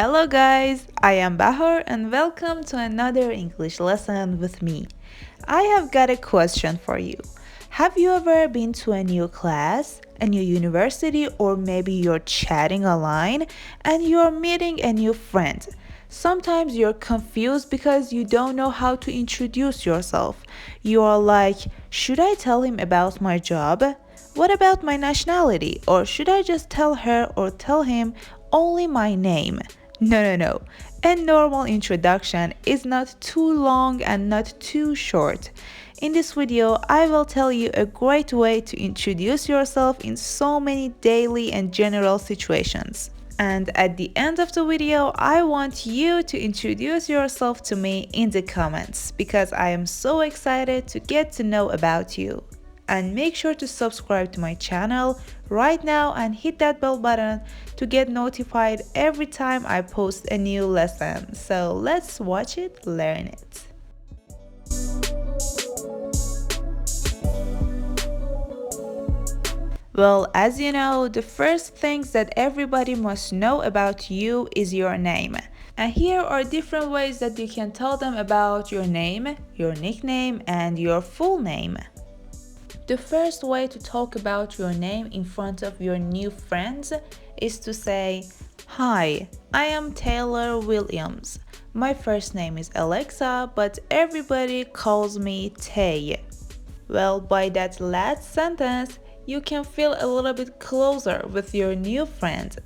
Hello guys, I am Bahar and welcome to another English lesson with me. I have got a question for you. Have you ever been to a new class, a new university, or maybe you're chatting online and you're meeting a new friend? Sometimes you're confused because you don't know how to introduce yourself. You are like, should I tell him about my job? What about my nationality? Or should I just tell her or tell him only my name? No. A normal introduction is not too long and not too short. In this video, I will tell you a great way to introduce yourself in so many daily and general situations. And at the end of the video, I want you to introduce yourself to me in the comments because I am so excited to get to know about you. And make sure to subscribe to my channel right now and hit that bell button to get notified every time I post a new lesson. So let's watch it, learn it. Well, as you know, the first things that everybody must know about you is your name. And here are different ways that you can tell them about your name, your nickname, and your full name. The first way to talk about your name in front of your new friends is to say, "Hi, I am Taylor Williams. My first name is Alexa, but everybody calls me Tay." Well, by that last sentence, you can feel a little bit closer with your new friend.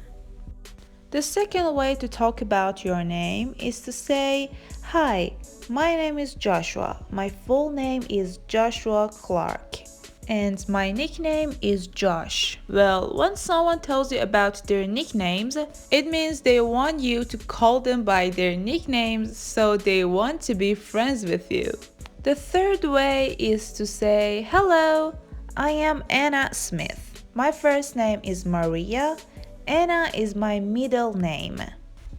The second way to talk about your name is to say, "Hi, my name is Joshua. My full name is Joshua Clark. And my nickname is Josh." Well, when someone tells you about their nicknames, it means they want you to call them by their nicknames, so they want to be friends with you. The third way is to say, "Hello, I am Anna Smith. My first name is Maria. Anna is my middle name."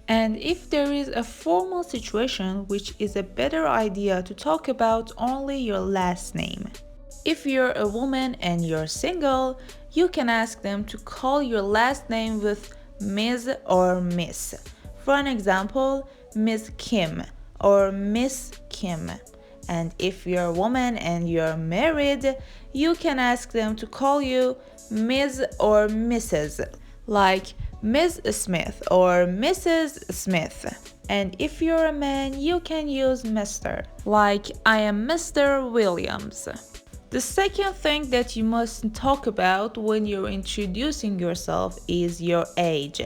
And if there is a formal situation, which is a better idea to talk about only your last name. If you're a woman and you're single, you can ask them to call your last name with Ms. or Miss. For an example, Miss Kim or Miss Kim. And if you're a woman and you're married, you can ask them to call you Ms. or Mrs. like Ms. Smith or Mrs. Smith. And if you're a man, you can use Mr. like I am Mr. Williams. The second thing that you must talk about when you're introducing yourself is your age.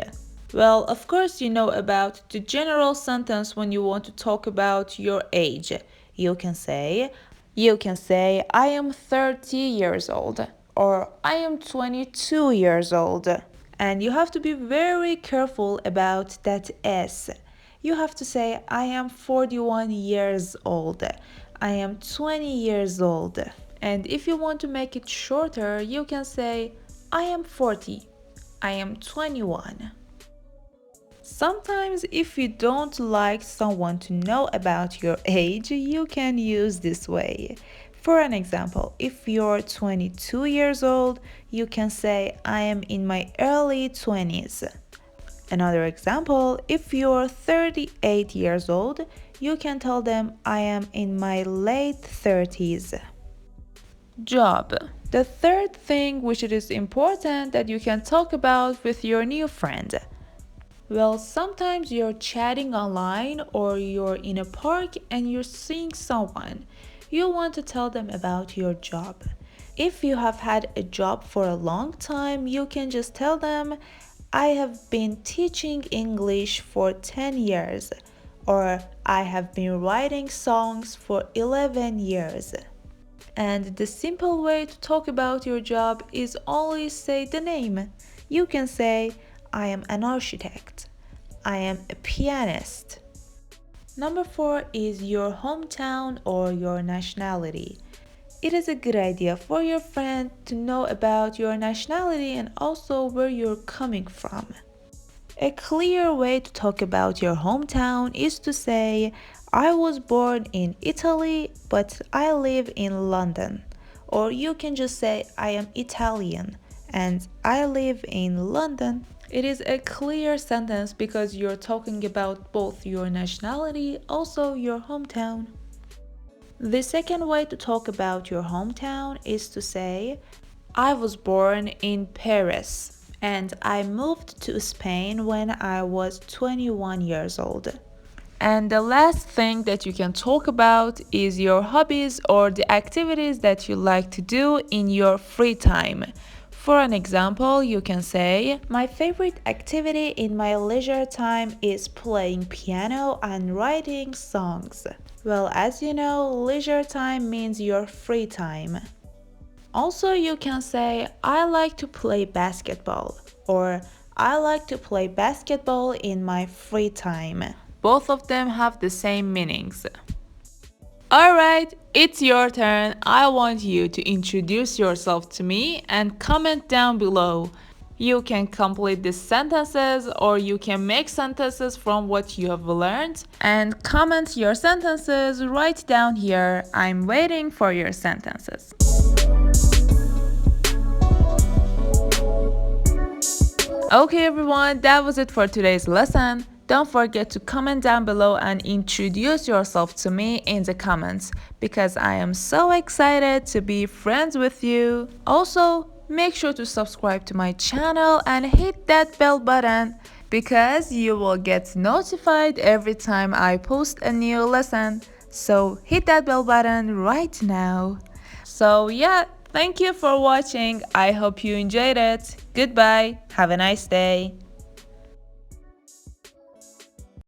Well, of course you know about the general sentence when you want to talk about your age. You can say, "I am 30 years old," or "I am 22 years old." And you have to be very careful about that S. You have to say, "I am 41 years old," "I am 20 years old." And if you want to make it shorter, you can say, "I am 40, I am 21. Sometimes if you don't like someone to know about your age, you can use this way. For an example, if you're 22 years old, you can say, "I am in my early 20s. Another example, if you're 38 years old, you can tell them, "I am in my late 30s. Job. The third thing which it is important that you can talk about with your new friend. Well, sometimes you're chatting online or you're in a park and you're seeing someone. You want to tell them about your job. If you have had a job for a long time, you can just tell them, "I have been teaching English for 10 years," or "I have been writing songs for 11 years. And the simple way to talk about your job is only say the name. You can say, "I am an architect," "I am a pianist." Number 4 is your hometown or your nationality. It is a good idea for your friend to know about your nationality and also where you're coming from. A clear way to talk about your hometown is to say, "I was born in Italy, but I live in London." Or you can just say, "I am Italian and I live in London." It is a clear sentence because you're talking about both your nationality, also your hometown. The second way to talk about your hometown is to say, I was born in Paris and I moved to Spain when I was 21 years old. And the last thing that you can talk about is your hobbies or the activities that you like to do in your free time. For an example, you can say, my favorite activity in my leisure time is playing piano and writing songs. Well, as you know, leisure time means your free time. Also, you can say, I like to play basketball, or I like to play basketball in my free time. Both of them have the same meanings. Alright, it's your turn. I want you to introduce yourself to me and comment down below. You can complete these sentences or you can make sentences from what you have learned and comment your sentences right down here. I'm waiting for your sentences. Okay everyone, that was it for today's lesson. Don't forget to comment down below and introduce yourself to me in the comments because I am so excited to be friends with you. Also, make sure to subscribe to my channel and hit that bell button because you will get notified every time I post a new lesson. So hit that bell button right now. So yeah, thank you for watching. I hope you enjoyed it. Goodbye. Have a nice day.